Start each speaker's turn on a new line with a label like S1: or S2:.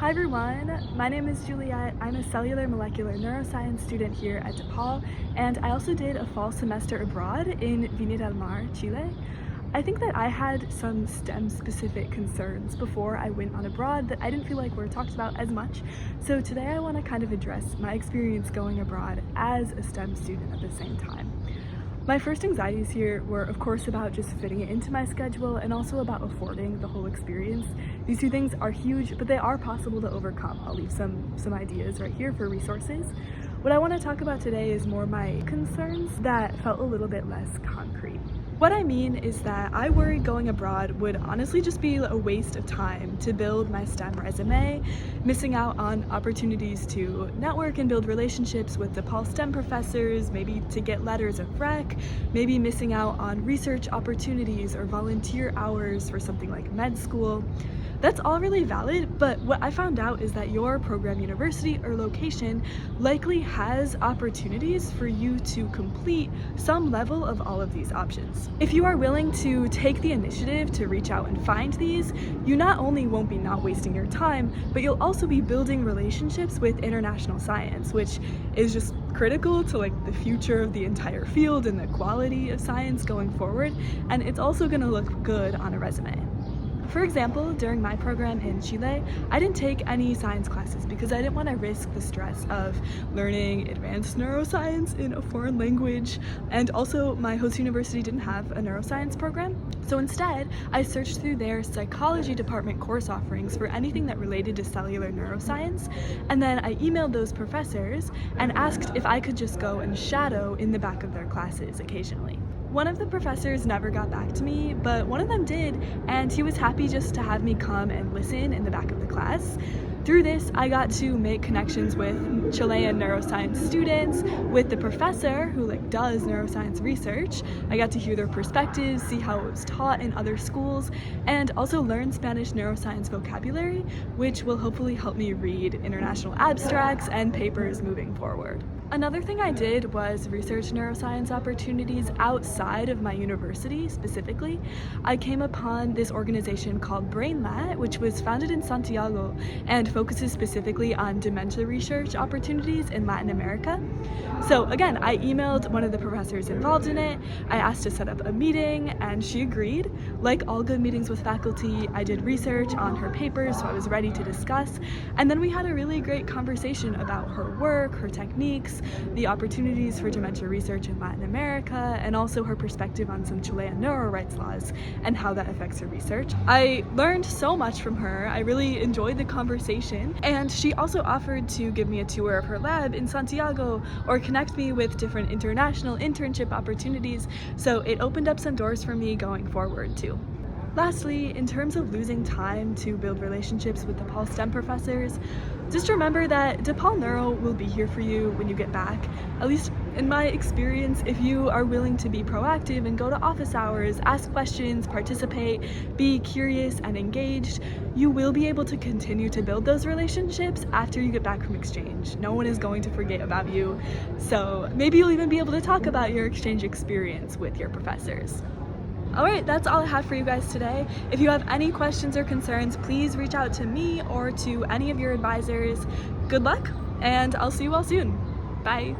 S1: Hi everyone, my name is Juliet. I'm a cellular molecular neuroscience student here at DePaul, and I also did a fall semester abroad in Viña del Mar, Chile. I think that I had some STEM specific concerns before I went on abroad that I didn't feel like were talked about as much. So today I want to kind of address my experience going abroad as a STEM student at the same time. My first anxieties here were, of course, about just fitting it into my schedule and also about affording the whole experience. These two things are huge, but they are possible to overcome. I'll leave some ideas right here for resources. What I want to talk about today is more my concerns that felt a little bit less concrete. What I mean is that I worried going abroad would honestly just be a waste of time to build my STEM resume, missing out on opportunities to network and build relationships with DePaul STEM professors, maybe to get letters of rec, maybe missing out on research opportunities or volunteer hours for something like med school. That's all really valid, but what I found out is that your program, university, or location likely has opportunities for you to complete some level of all of these options. If you are willing to take the initiative to reach out and find these, you not only won't be not wasting your time, but you'll also be building relationships with international science, which is just critical to the future of the entire field and the quality of science going forward, and it's also going to look good on a resume. For example, during my program in Chile, I didn't take any science classes because I didn't want to risk the stress of learning advanced neuroscience in a foreign language, and also my host university didn't have a neuroscience program. So instead, I searched through their psychology department course offerings for anything that related to cellular neuroscience, and then I emailed those professors and asked if I could just go and shadow in the back of their classes occasionally. One of the professors never got back to me, but one of them did, and he was happy just to have me come and listen in the back of the class. Through this, I got to make connections with Chilean neuroscience students, with the professor who does neuroscience research. I got to hear their perspectives, see how it was taught in other schools, and also learn Spanish neuroscience vocabulary, which will hopefully help me read international abstracts and papers moving forward. Another thing I did was research neuroscience opportunities outside of my university specifically. I came upon this organization called BrainLat, which was founded in Santiago and focuses specifically on dementia research opportunities in Latin America. So again, I emailed one of the professors involved in it. I asked to set up a meeting and she agreed. Like all good meetings with faculty, I did research on her papers, so I was ready to discuss. And then we had a really great conversation about her work, her techniques, the opportunities for dementia research in Latin America, and also her perspective on some Chilean neuro rights laws and how that affects her research. I learned so much from her. I really enjoyed the conversation, and she also offered to give me a tour of her lab in Santiago or connect me with different international internship opportunities, so it opened up some doors for me going forward too. Lastly, in terms of losing time to build relationships with DePaul STEM professors, just remember that DePaul Neuro will be here for you when you get back. At least in my experience, if you are willing to be proactive and go to office hours, ask questions, participate, be curious and engaged, you will be able to continue to build those relationships after you get back from exchange. No one is going to forget about you, so maybe you'll even be able to talk about your exchange experience with your professors. Alright, that's all I have for you guys today. If you have any questions or concerns, please reach out to me or to any of your advisors. Good luck, and I'll see you all soon. Bye.